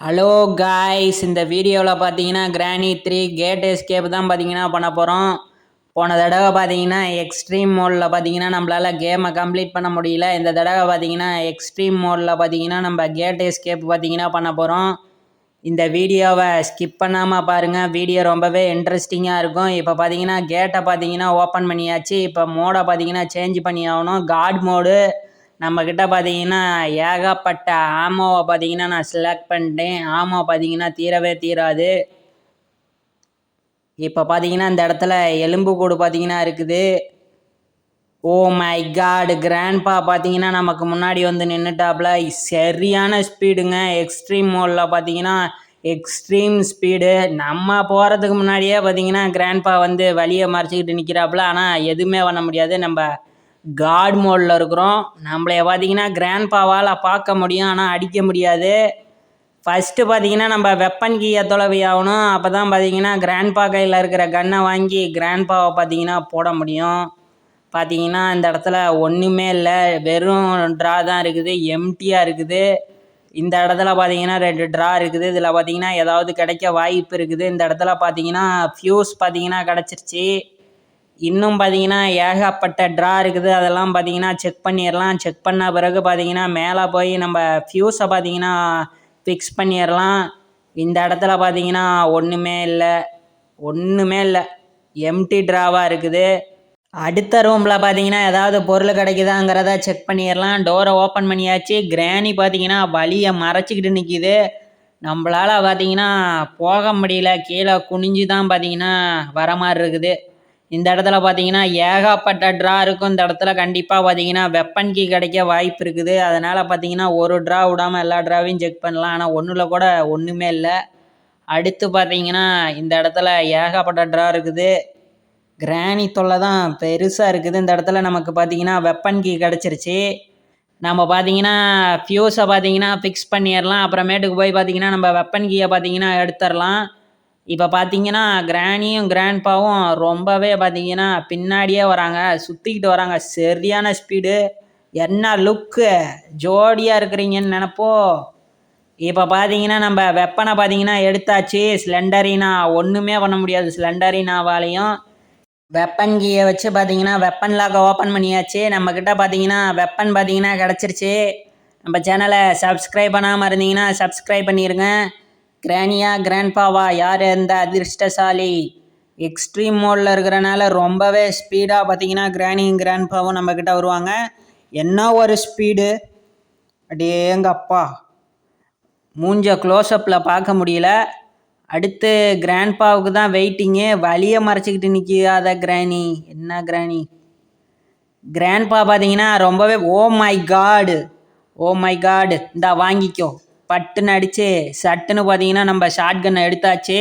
Hello guys, இந்த வீடியோவில் பார்த்தீங்கன்னா கிரானி 3 கேட் எஸ்கேப் தான் பார்த்தீங்கன்னா பண்ண போகிறோம். போன தடவை பார்த்தீங்கன்னா எக்ஸ்ட்ரீம் மோடில் பார்த்தீங்கன்னா நம்மளால் கேமை கம்ப்ளீட் பண்ண முடியல. இந்த தடவை பார்த்தீங்கன்னா எக்ஸ்ட்ரீம் மோடில் பார்த்தீங்கன்னா நம்ம கேட் எஸ்கேப் பார்த்தீங்கன்னா பண்ண போகிறோம். இந்த வீடியோவை ஸ்கிப் பண்ணாமல் பாருங்கள், வீடியோ ரொம்பவே இன்ட்ரெஸ்டிங்காக இருக்கும். இப்போ பார்த்தீங்கன்னா கேட்டை பார்த்தீங்கன்னா ஓப்பன் பண்ணியாச்சு. இப்போ மோடை பார்த்தீங்கன்னா சேஞ்ச் பண்ணி ஆகணும். காட் மோடு நம்மக்கிட்ட பார்த்தீங்கன்னா ஏகப்பட்ட ஆமோவை பார்த்தீங்கன்னா நான் செலக்ட் பண்ணிட்டேன். ஆமோ பார்த்தீங்கன்னா தீரவே தீராது. இப்போ பார்த்தீங்கன்னா இந்த இடத்துல எலும்பு கூடு பார்த்தீங்கன்னா இருக்குது. ஓ மை காட், கிராண்ட்பா பார்த்தீங்கன்னா நமக்கு முன்னாடி வந்து நின்றுட்டாப்புல. சரியான ஸ்பீடுங்க. எக்ஸ்ட்ரீம் மோடில் பார்த்தீங்கன்னா எக்ஸ்ட்ரீம் ஸ்பீடு. நம்ம போகிறதுக்கு முன்னாடியே பார்த்தீங்கன்னா கிராண்ட்பா வந்து வழியை மறைச்சிக்கிட்டு நிற்கிறாப்புல. ஆனால் எதுவுமே பண்ண முடியாது, நம்ம காட் மோடில் இருக்கிறோம். நம்மளைய பார்த்தீங்கன்னா கிராண்ட்பாவால் பார்க்க முடியும், ஆனால் அடிக்க முடியாது. ஃபஸ்ட்டு பார்த்தீங்கன்னா நம்ம வெப்பன் கீயை தொலைவி ஆகணும். அப்போ தான் பார்த்தீங்கன்னா கிராண்ட்பா கையில் இருக்கிற கன்னை வாங்கி கிராண்ட்பாவை பார்த்தீங்கன்னா போட முடியும். பார்த்தீங்கன்னா இந்த இடத்துல ஒன்றுமே இல்லை, வெறும் ட்ரா தான் இருக்குது, எம்டியாக இருக்குது. இந்த இடத்துல பார்த்தீங்கன்னா 2 ட்ரா இருக்குது. இதில் பார்த்தீங்கன்னா ஏதாவது கிடைக்க வாய்ப்பு இருக்குது. இந்த இடத்துல பார்த்தீங்கன்னா ஃபியூஸ் பார்த்தீங்கன்னா கிடச்சிருச்சு. இன்னும் பார்த்தீங்கன்னா ஏகப்பட்ட ட்ரா இருக்குது. அதெல்லாம் பார்த்தீங்கன்னா செக் பண்ணிடலாம். செக் பண்ண பிறகு பார்த்தீங்கன்னா மேலே போய் நம்ம ஃபியூஸை பார்த்தீங்கன்னா ஃபிக்ஸ் பண்ணிடலாம். இந்த இடத்துல பார்த்தீங்கன்னா ஒன்றுமே இல்லை, எம்டி ட்ராவாக இருக்குது. அடுத்த ரூமில் பார்த்தீங்கன்னா ஏதாவது பொருள் கிடைக்குதாங்கிறத செக் பண்ணிடலாம். டோரை ஓப்பன் பண்ணியாச்சு. கிரானி பார்த்தீங்கன்னா வழியை மறைச்சிக்கிட்டு நிற்கிது. நம்மளால் பார்த்தீங்கன்னா போக முடியல, கீழே குனிஞ்சு தான் பார்த்தீங்கன்னா வர மாதிரி இருக்குது. இந்த இடத்துல பார்த்தீங்கன்னா ஏகப்பட்ட ட்ரா இருக்கும். இந்த இடத்துல கண்டிப்பாக பார்த்தீங்கன்னா வெப்பன் கீ கிடைக்க வாய்ப்பு இருக்குது. அதனால் பார்த்தீங்கன்னா ஒரு ட்ரா விடாமல் எல்லா ட்ராவையும் செக் பண்ணலாம். ஆனால் ஒன்றில் கூட ஒன்றுமே இல்லை. அடுத்து பார்த்தீங்கன்னா இந்த இடத்துல ஏகப்பட்ட ட்ரா இருக்குது. கிரானி தொல்லை தான் பெருசாக இருக்குது. இந்த இடத்துல நமக்கு பார்த்தீங்கன்னா வெப்பன் கீ கிடச்சிருச்சு. நம்ம பார்த்தீங்கன்னா ஃபியூஸை பார்த்தீங்கன்னா ஃபிக்ஸ் பண்ணிடலாம். அப்புறமேட்டுக்கு போய் பார்த்தீங்கன்னா நம்ம வெப்பன் கீயை பார்த்தீங்கன்னா எடுத்துடலாம். இப்போ பார்த்தீங்கன்னா கிரானியும் கிராண்ட்பாவும் ரொம்பவே பார்த்தீங்கன்னா பின்னாடியே வராங்க, சுற்றிக்கிட்டு வராங்க. சரியான ஸ்பீடு. என்ன லுக்கு, ஜோடியாக இருக்கிறீங்கன்னு நினப்போ. இப்போ பார்த்தீங்கன்னா நம்ம வெப்பனை பார்த்தீங்கன்னா எடுத்தாச்சு. ஸ்லெண்டரினா ஒன்றுமே பண்ண முடியாது ஸ்லெண்டரினாவாலையும். வெப்பன் கீயை வச்சு பார்த்தீங்கன்னா வெப்பன் லாக்கை ஓப்பன் பண்ணியாச்சு. நம்மக்கிட்ட பார்த்தீங்கன்னா வெப்பன் பார்த்தீங்கன்னா கிடச்சிருச்சு. நம்ம சேனலை சப்ஸ்கிரைப் பண்ணாமல் இருந்தீங்கன்னா சப்ஸ்கிரைப் பண்ணிடுங்க. கிரானியா கிராண்ட்பாவா யார் இந்த அதிர்ஷ்டசாலி? எக்ஸ்ட்ரீம் மோடில் இருக்கிறனால ரொம்பவே ஸ்பீடாக பார்த்தீங்கன்னா கிரானியும் கிராண்ட்பாவும் நம்மக்கிட்ட வருவாங்க. என்ன ஒரு ஸ்பீடு, அடேங்கப்பா, மூஞ்ச க்ளோஸ்அப்பில் பார்க்க முடியல. அடுத்து கிராண்ட்பாவுக்கு தான் வெயிட்டிங்கு. வழியை மறைச்சிக்கிட்டு நிற்காத கிரானி. என்ன கிரானி? கிராண்ட்பா பார்த்தீங்கன்னா ரொம்பவே ஓ மை காடு, இந்தா வாங்கிக்கோ. பட்டுன்னு அடித்து சட்டுன்னு பார்த்தீங்கன்னா நம்ம ஷார்ட் கன்னை எடுத்தாச்சு.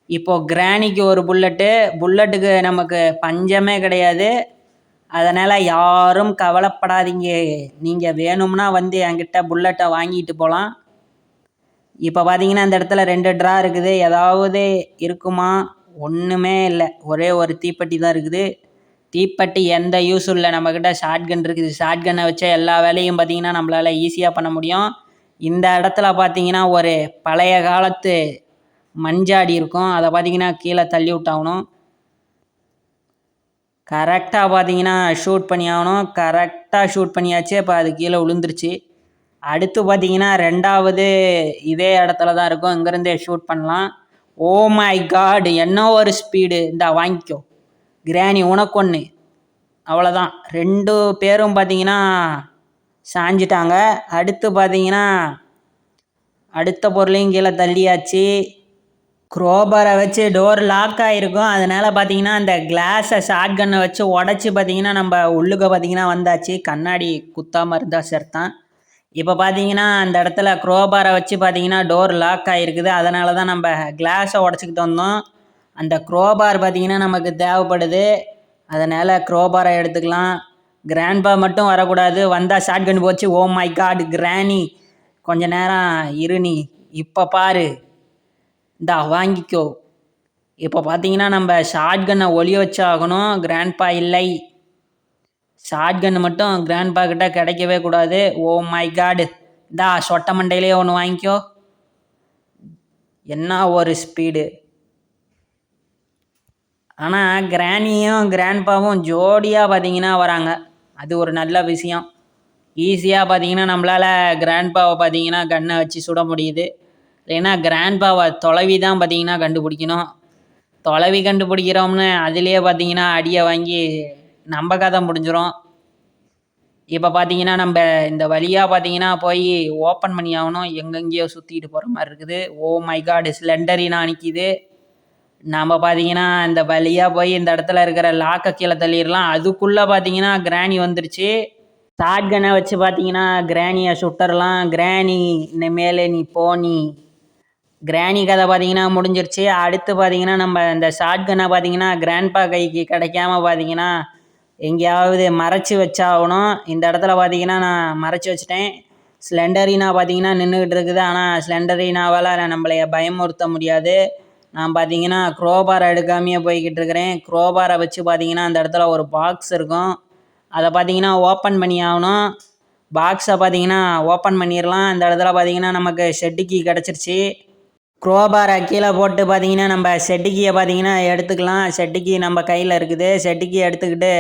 இப்போது கிரானிக்கு ஒரு புல்லட்டுக்கு நமக்கு பஞ்சமே கிடையாது. அதனால் யாரும் கவலைப்படாதீங்க. நீங்கள் வேணும்னா வந்து என்கிட்ட புல்லட்டை வாங்கிட்டு போகலாம். இப்போ பார்த்தீங்கன்னா இந்த இடத்துல 2 ட்ரா இருக்குது. ஏதாவது இருக்குமா? ஒன்றுமே இல்லை, ஒரே ஒரு தீப்பெட்டி தான் இருக்குது. தீப்பெட்டி எந்த யூஸும் இல்லை. நம்மக்கிட்ட ஷார்ட் கன் இருக்குது. ஷார்ட் கன்னை வச்ச எல்லா வேலையும் பார்த்தீங்கன்னா நம்மளால் ஈஸியாக பண்ண முடியும். இந்த இடத்துல பார்த்தீங்கன்னா ஒரு பழைய காலத்து மஞ்சாடி இருக்கும். அதை பார்த்தீங்கன்னா கீழே தள்ளி விட்டாகணும். கரெக்டாக பார்த்தீங்கன்னா ஷூட் பண்ணி ஆகணும். கரெக்டாக ஷூட் பண்ணியாச்சு. இப்போ அது கீழே விழுந்துருச்சு. அடுத்து பார்த்தீங்கன்னா 2வது இதே இடத்துல தான் இருக்கும். இங்கேருந்தே ஷூட் பண்ணலாம். ஓ மை காட், என்ன ஒரு ஸ்பீடு. இந்தா வாங்கிக்கோ கிரானி, உனக்கு ஒன்று. அவ்வளோதான், 2 பேரும் பார்த்தீங்கன்னா சாஞ்சிட்டாங்க. அடுத்து பார்த்தீங்கன்னா அடுத்த பொருளையும் கீழே தள்ளியாச்சு. க்ரோபரை வச்சு டோர் லாக் ஆகிருக்கும். அதனால் பார்த்தீங்கன்னா அந்த கிளாஸை ஷார்ட் கன்னை வச்சு உடச்சி பார்த்தீங்கன்னா நம்ம உள்ளுக்க பார்த்தீங்கன்னா வந்தாச்சு. கண்ணாடி குத்தாமல் இருந்தால் சரிதான். இப்போ பார்த்தீங்கன்னா அந்த இடத்துல க்ரோபாரை வச்சு பார்த்தீங்கன்னா டோர் லாக் ஆகிருக்குது. அதனால தான் நம்ம கிளாஸை உடச்சிக்கிட்டு வந்தோம். அந்த க்ரோபார் பார்த்தீங்கன்னா நமக்கு தேவைப்படுது. அதனால் க்ரோபாரை எடுத்துக்கலாம். கிராண்ட்பா மட்டும் வரக்கூடாது. வந்தால் ஷார்ட் கன் போச்சு. ஓ மை காட் கிரானி, கொஞ்ச நேரம் இரு நீ. இப்போ பாரு, இந்தா வாங்கிக்கோ. இப்போ பார்த்தீங்கன்னா நம்ம ஷார்ட் கன்னை ஒளிய வச்சாகணும். கிராண்ட்பா இல்லை. ஷார்ட் கன்று மட்டும் கிராண்ட்பா கிட்ட கிடைக்கவே கூடாது. ஓ மை காடு, இந்தா சொட்ட மண்டையிலே ஒன்று வாங்கிக்கோ. என்ன ஒரு ஸ்பீடு! ஆனால் கிராணியும் கிராண்ட்பாவும் ஜோடியாக பார்த்தீங்கன்னா வராங்க. அது ஒரு நல்ல விஷயம். ஈஸியாக பார்த்தீங்கன்னா நம்மளால் கிராண்ட்பாவை பார்த்தீங்கன்னா கன்னை வச்சு சுட முடியுது. இல்லைன்னா கிராண்ட்பாவை தொலைவி தான் பார்த்தீங்கன்னா கண்டுபிடிக்கணும். தொலைவி கண்டுபிடிக்கிறோம்னு அதுலேயே பார்த்தீங்கன்னா அடியை வாங்கி நம்ம கதை முடிஞ்சிடும். இப்போ பார்த்தீங்கன்னா நம்ம இந்த வழியாக பார்த்தீங்கன்னா போய் ஓப்பன் பண்ணி ஆகணும். எங்கெங்கேயோ சுற்றிட்டு போகிற மாதிரி இருக்குது. ஓ மை காட்! ஸ்லெண்டரினா நிற்கிது. நம்ம பார்த்தீங்கன்னா இந்த வழியாக போய் இந்த இடத்துல இருக்கிற லாக்கை கீழே தள்ளிடலாம். அதுக்குள்ளே பார்த்தீங்கன்னா கிராணி வந்துருச்சு. ஷார்ட் கன்னை வச்சு பார்த்தீங்கன்னா கிராணியை சுட்டரலாம். கிராணி இனிமேல் நீ போனி கிராணி கதை பார்த்தீங்கன்னா முடிஞ்சிருச்சு. அடுத்து பார்த்தீங்கன்னா நம்ம இந்த ஷார்ட் கன்னை பார்த்தீங்கன்னா கிராண்ட்பா கைக்கு கிடைக்காம பார்த்தீங்கன்னா எங்கேயாவது மறைச்சி வச்சாகணும். இந்த இடத்துல பார்த்தீங்கன்னா நான் மறைச்சி வச்சுட்டேன். ஸ்லெண்டரினா பார்த்தீங்கன்னா நின்றுக்கிட்டு இருக்குது. ஆனால் ஸ்லெண்டரினாவால் நம்மளைய பயமுறுத்த முடியாது. நான் பார்த்தீங்கன்னா க்ரோபாரை எடுக்காமையே போய்கிட்டு இருக்கிறேன். க்ரோபாரை வச்சு பார்த்தீங்கன்னா அந்த இடத்துல ஒரு பாக்ஸ் இருக்கும். அதை பார்த்தீங்கன்னா ஓப்பன் பண்ணி ஆகணும். பாக்ஸை பார்த்தீங்கன்னா ஓப்பன் பண்ணிடலாம். இந்த இடத்துல பார்த்தீங்கன்னா நமக்கு ஷெட்டு கீ கிடச்சிருச்சு. க்ரோபாரை கீழே போட்டு பார்த்தீங்கன்னா நம்ம ஷெட்டு கீயை பார்த்தீங்கன்னா எடுத்துக்கலாம். ஷெட்டு கீ நம்ம கையில் இருக்குது. ஷெட்டு கீ எடுத்துக்கிட்டு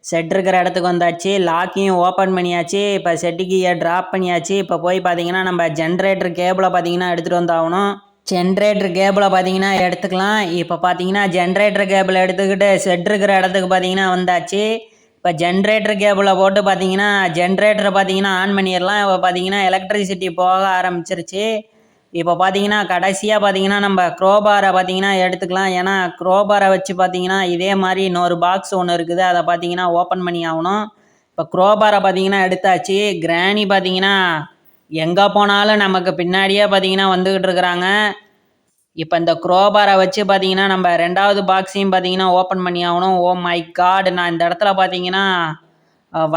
செட் இருக்கிற இடத்துக்கு வந்தாச்சு. லாக்கையும் ஓப்பன் பண்ணியாச்சு. இப்போ ஷெட்டு கீயை ட்ராப் பண்ணியாச்சு. இப்போ போய் பார்த்தீங்கன்னா நம்ம ஜென்ரேட்டர் கேபிளை பார்த்தீங்கன்னா எடுத்துகிட்டு வந்தாகணும். ஜென்ரேட்டர் கேபிளை பார்த்தீங்கன்னா எடுத்துக்கலாம். இப்போ பார்த்தீங்கன்னா ஜென்ரேட்டர் கேபிளை எடுத்துக்கிட்டு செட் இருக்கிற இடத்துக்கு பார்த்தீங்கன்னா வந்தாச்சு. இப்போ ஜென்ரேட்டர் கேபிளை போட்டு பார்த்தீங்கன்னா ஜென்ரேட்டரை பார்த்தீங்கன்னா ஆன் பண்ணிடலாம். இப்போ பார்த்தீங்கன்னா எலக்ட்ரிசிட்டி போக ஆரம்பிச்சிருச்சு. இப்போ பார்த்தீங்கன்னா கடைசியாக பார்த்தீங்கன்னா நம்ம க்ரோபாரை பார்த்தீங்கன்னா எடுத்துக்கலாம். ஏன்னா க்ரோபாரை வச்சு பார்த்தீங்கன்னா இதே மாதிரி இன்னொரு பாக்ஸ் ஒன்று இருக்குது. அதை பார்த்தீங்கன்னா ஓப்பன் பண்ணி ஆகணும். இப்போ க்ரோபாரை பார்த்தீங்கன்னா எடுத்தாச்சு. கிராணி பார்த்தீங்கன்னா எங்கே போனாலும் நமக்கு பின்னாடியே பார்த்தீங்கன்னா வந்துக்கிட்டு இருக்கிறாங்க. இப்போ இந்த க்ரோபாரை வச்சு பார்த்தீங்கன்னா நம்ம ரெண்டாவது பாக்ஸையும் பார்த்தீங்கன்னா ஓப்பன் பண்ணி ஆகணும். Oh my God! நான் இந்த இடத்துல பார்த்தீங்கன்னா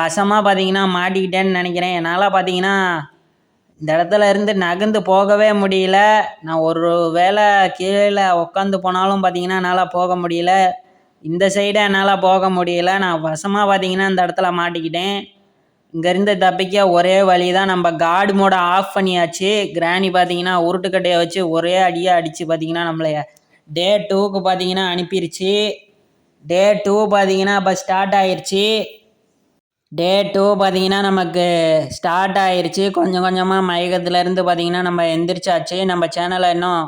வசமாக பார்த்தீங்கன்னா மாட்டிக்கிட்டேன்னு நினைக்கிறேன். என்னால் பார்த்தீங்கன்னா இந்த இடத்துல இருந்து நகர்ந்து போகவே முடியல. நான் ஒரு வேளை கீழே உட்காந்து போனாலும் பார்த்தீங்கன்னா என்னால் போக முடியல. இந்த சைடை என்னால் போக முடியல. நான் வசமாக பார்த்தீங்கன்னா இந்த இடத்துல மாட்டிக்கிட்டேன். இங்கேருந்து தப்பிக்க ஒரே வழி தான். நம்ம கார்டு மோடை ஆஃப் பண்ணியாச்சு. கிராணி பார்த்தீங்கன்னா உருட்டுக்கட்டையை வச்சு ஒரே அடியாக அடித்து பார்த்தீங்கன்னா நம்மளைய டே 2க்கு பார்த்தீங்கன்னா அனுப்பிடுச்சு. டே 2 பார்த்தீங்கன்னா இப்போ ஸ்டார்ட் ஆயிடுச்சு. டே 2 பார்த்தீங்கன்னா நமக்கு ஸ்டார்ட் ஆயிடுச்சு. கொஞ்சம் கொஞ்சமாக மயக்கத்துலேருந்து பார்த்தீங்கன்னா நம்ம எந்திரிச்சாச்சு. நம்ம சேனலை இன்னும்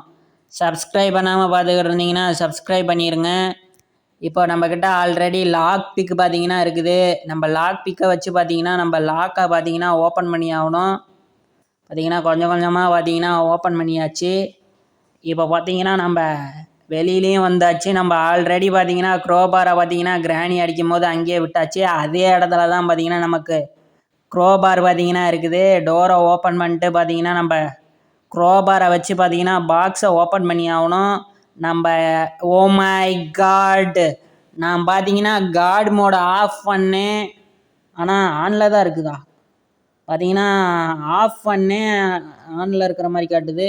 சப்ஸ்கிரைப் பண்ணாமல் பார்த்துக்கிட்டு இருந்தீங்கன்னா சப்ஸ்கிரைப் பண்ணிடுங்க. இப்போ நம்மக்கிட்ட ஆல்ரெடி லாக் பிக் பார்த்தீங்கன்னா இருக்குது. நம்ம லாக் பிக்கை வச்சு பார்த்தீங்கன்னா நம்ம லாக்கை பார்த்தீங்கன்னா ஓப்பன் பண்ணி ஆகணும். பார்த்தீங்கன்னா கொஞ்சம் கொஞ்சமாக பார்த்தீங்கன்னா ஓப்பன் பண்ணியாச்சு. இப்போ பார்த்தீங்கன்னா நம்ம வெளியிலையும் வந்தாச்சு. நம்ம ஆல்ரெடி பார்த்தீங்கன்னா க்ரோபாரை பார்த்தீங்கன்னா கிராணி அடிக்கும் போது அங்கேயே விட்டாச்சு. அதே இடத்துல தான் பார்த்தீங்கன்னா நமக்கு க்ரோபார் பார்த்தீங்கன்னா இருக்குது. டோரை ஓப்பன் பண்ணிட்டு பார்த்தீங்கன்னா நம்ம க்ரோபாரை வச்சு பார்த்தீங்கன்னா பாக்ஸை ஓப்பன் பண்ணி ஆகணும். நம்ம ஓ மை காட்! நான் பார்த்தீங்கன்னா கார்டு மோடை ஆஃப் பண்ணேன். ஆனால் ஆனில் தான் இருக்குதா? பார்த்தீங்கன்னா ஆஃப் பண்ணேன், ஆனில் இருக்கிற மாதிரி காட்டுது.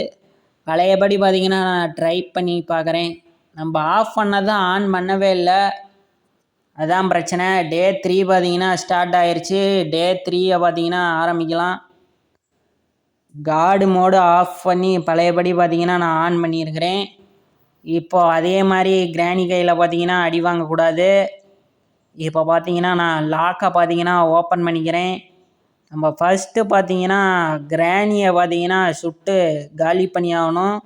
பழையபடி பார்த்தீங்கன்னா நான் ட்ரை பண்ணி பார்க்குறேன். நம்ம ஆஃப் பண்ணதை ஆன் பண்ணவே இல்லை. அதுதான் பிரச்சனை. டே 3 பார்த்தீங்கன்னா ஸ்டார்ட் ஆயிடுச்சு. டே 3யை பார்த்தீங்கன்னா ஆரம்பிக்கலாம். கார்டு மோடு ஆஃப் பண்ணி பழையபடி பார்த்தீங்கன்னா நான் ஆன் பண்ணியிருக்கிறேன். இப்போ அதே மாதிரி கிராணி கையில் பார்த்தீங்கன்னா அடி வாங்கக்கூடாது. இப்போ பார்த்தீங்கன்னா நான் லாக்கை பார்த்தீங்கன்னா ஓப்பன் பண்ணிக்கிறேன். நம்ம ஃபஸ்ட்டு பார்த்தீங்கன்னா கிராணியை பார்த்தீங்கன்னா சுட்டு காலி பண்ணி ஆகணும்.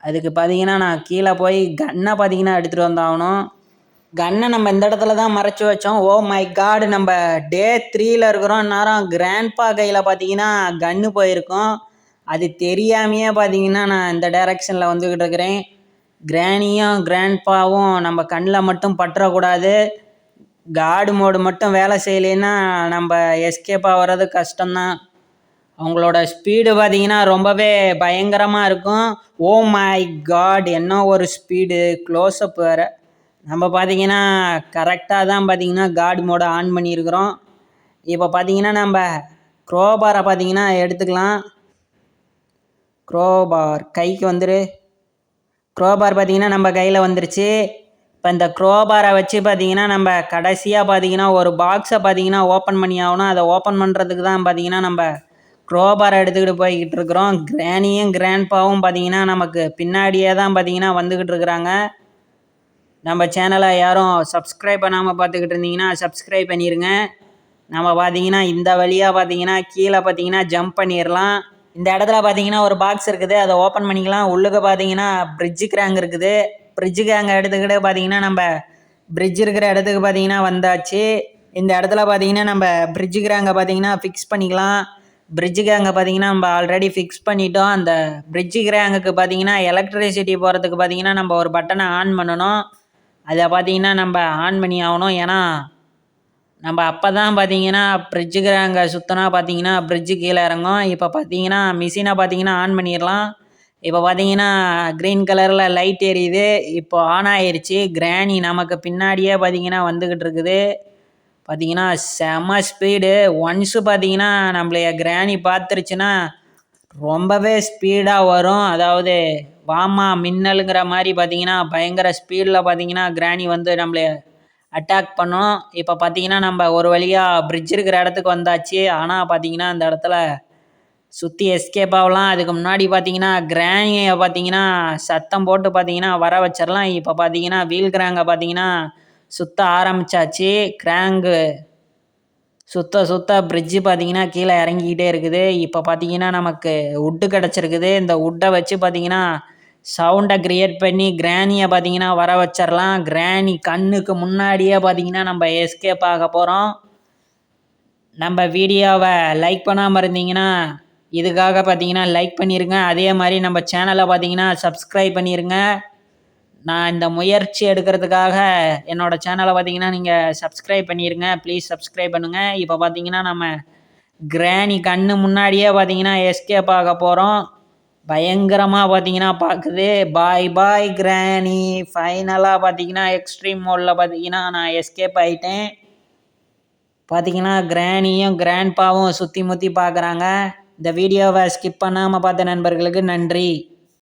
அதுக்கு பார்த்தீங்கன்னா நான் கீழே போய் கன்னை பார்த்தீங்கன்னா எடுத்துகிட்டு வந்தாகணும். கன்னை நம்ம இந்த இடத்துல தான் மறைச்சி வச்சோம். Oh my god! நம்ம டே 3ல் இருக்கிறோம். நேரம் கிராண்ட்பா கையில் பார்த்தீங்கன்னா கன்று போயிருக்கோம். அது தெரியாமையே பார்த்தீங்கன்னா நான் இந்த டைரெக்ஷனில் வந்துக்கிட்டு இருக்கிறேன். கிராணியும் கிராண்ட்பாவும் நம்ம கண்ணில் மட்டும் பற்றக்கூடாது. கார்டு மோடு மட்டும் வேலை செய்யலைன்னா நம்ம எஸ்கேப் ஆகிறது கஷ்டம்தான். அவங்களோட ஸ்பீடு பார்த்தீங்கன்னா ரொம்பவே பயங்கரமாக இருக்கும். Oh my God! என்ன ஒரு ஸ்பீடு! க்ளோஸ்அப் வேறு. நம்ம பார்த்தீங்கன்னா கரெக்டாக தான் பார்த்தீங்கன்னா கார்டு மோடை ஆன் பண்ணியிருக்கிறோம். இப்போ பார்த்தீங்கன்னா நம்ம க்ரோபாரை பார்த்தீங்கன்னா எடுத்துக்கலாம். க்ரோபார் கைக்கு வந்துரு. க்ரோபார் பார்த்தீங்கன்னா நம்ம கையில் வந்துருச்சு. இப்போ இந்த க்ரோபாரை வச்சு பார்த்தீங்கன்னா நம்ம கடைசியாக பார்த்தீங்கன்னா ஒரு பாக்ஸை பார்த்தீங்கன்னா ஓப்பன் பண்ணி ஆகணும். அதை ஓப்பன் பண்ணுறதுக்கு தான் பார்த்தீங்கன்னா நம்ம க்ரோபாரை எடுத்துக்கிட்டு போய்கிட்டு இருக்கிறோம். கிராணியும் கிராண்ட்பாவும் பார்த்தீங்கன்னா நமக்கு பின்னாடியே தான் பார்த்தீங்கன்னா வந்துக்கிட்டு இருக்கிறாங்க. நம்ம சேனலை யாரும் சப்ஸ்கிரைப் பண்ணாமல் பார்த்துக்கிட்டு இருந்தீங்கன்னா சப்ஸ்கிரைப் பண்ணிடுங்க. நம்ம பார்த்தீங்கன்னா இந்த வழியாக பார்த்தீங்கன்னா கீழே பார்த்தீங்கன்னா ஜம்ப் பண்ணிடலாம். இந்த இடத்துல பார்த்தீங்கன்னா ஒரு பாக்ஸ் இருக்குது, அதை ஓப்பன் பண்ணிக்கலாம். உள்ளுக்கு பார்த்தீங்கன்னா பிரிட்ஜு கிராங்க் இருக்குது. பிரிட்ஜு கிராங்க் எடுத்துக்கிட்டு பார்த்தீங்கன்னா நம்ம பிரிட்ஜ் இருக்கிற இடத்துக்கு பார்த்தீங்கன்னா வந்தாச்சு. இந்த இடத்துல பார்த்தீங்கன்னா நம்ம பிரிட்ஜு கிராங்கை பார்த்தீங்கன்னா ஃபிக்ஸ் பண்ணிக்கலாம். பிரிட்ஜு கிராங்கை பார்த்தீங்கன்னா நம்ம ஆல்ரெடி ஃபிக்ஸ் பண்ணிட்டோம். அந்த பிரிட்ஜு கிராங்குக்கு பார்த்தீங்கன்னா எலக்ட்ரிசிட்டி போகிறதுக்கு பார்த்தீங்கன்னா நம்ம ஒரு பட்டனை ஆன் பண்ணணும். அதை பார்த்தீங்கன்னா நம்ம ஆன் பண்ணி ஆகணும். ஏன்னா நம்ம அப்போ தான் பார்த்தீங்கன்னா பிரிட்ஜு கிராங்கை சுற்றினா பார்த்தீங்கன்னா பிரிட்ஜு கீழே இறங்கும். இப்போ பார்த்தீங்கன்னா மிஷினை பார்த்தீங்கன்னா ஆன் பண்ணிடலாம். இப்போ பார்த்தீங்கன்னா க்ரீன் கலரில் லைட் எரியுது. இப்போ ஆன் ஆயிடுச்சு. கிராணி நமக்கு பின்னாடியே பார்த்தீங்கன்னா வந்துக்கிட்டு இருக்குது. பார்த்தீங்கன்னா செம ஸ்பீடு. ஒன்ஸு பார்த்தீங்கன்னா நம்மளைய கிராணி பார்த்துருச்சுன்னா ரொம்பவே ஸ்பீடாக வரும். அதாவது வாமா மின்னலுங்கிற மாதிரி பார்த்தீங்கன்னா பயங்கர ஸ்பீடில் பார்த்தீங்கன்னா கிராணி வந்து நம்மளை அட்டாக் பண்ணும். இப்போ பார்த்தீங்கன்னா நம்ம ஒரு வழியாக பிரிட்ஜ் இருக்கிற இடத்துக்கு வந்தாச்சு. ஆனால் பார்த்தீங்கன்னா அந்த இடத்துல சுற்றி எஸ்கேப் ஆகலாம். அதுக்கு முன்னாடி பார்த்தீங்கன்னா கிராணியை பார்த்தீங்கன்னா சத்தம் போட்டு பார்த்தீங்கன்னா வர வச்சிடலாம். இப்போ பார்த்தீங்கன்னா வீல் கிராங்கை பார்த்தீங்கன்னா சுற்ற ஆரம்பித்தாச்சு. கிராங்கு சுற்ற பிரிட்ஜு பார்த்தீங்கன்னா கீழே இறங்கிக்கிட்டே இருக்குது. இப்போ பார்த்தீங்கன்னா நமக்கு உட்டு கிடச்சிருக்குது. இந்த உட்டை வச்சு பார்த்தீங்கன்னா சவுண்டை க்ரியேட் பண்ணி கிராணியை பார்த்தீங்கன்னா வர வச்சிடலாம். கிராணி கண்ணுக்கு முன்னாடியே பார்த்தீங்கன்னா நம்ம எஸ்கேப் ஆக போகிறோம். நம்ம வீடியோவை லைக் பண்ணாமல் இருந்தீங்கன்னா இதுக்காக பார்த்தீங்கன்னா லைக் பண்ணிடுங்க. அதே மாதிரி நம்ம சேனலை பார்த்தீங்கன்னா சப்ஸ்கிரைப் பண்ணிடுங்க. நான் இந்த முயற்சி எடுக்கிறதுக்காக என்னோடய சேனலை பார்த்தீங்கன்னா நீங்கள் சப்ஸ்கிரைப் பண்ணிடுங்க. ப்ளீஸ் சப்ஸ்கிரைப் பண்ணுங்கள். இப்போ பார்த்தீங்கன்னா நம்ம கிராணி கண்ணு முன்னாடியே பார்த்தீங்கன்னா எஸ்கேப் ஆக போகிறோம். பயங்கரமாக பார்த்தீங்கன்னா பார்க்குது. பாய் பாய் கிராணி. ஃபைனலாக பார்த்தீங்கன்னா எக்ஸ்ட்ரீம் மோடில் பார்த்தீங்கன்னா நான் எஸ்கேப் ஆகிட்டேன். பார்த்தீங்கன்னா கிராணியும் கிராண்ட்பாவும் சுற்றி முற்றி பார்க்குறாங்க. இந்த வீடியோவை ஸ்கிப் பண்ணாமல் பார்த்த நண்பர்களுக்கு நன்றி.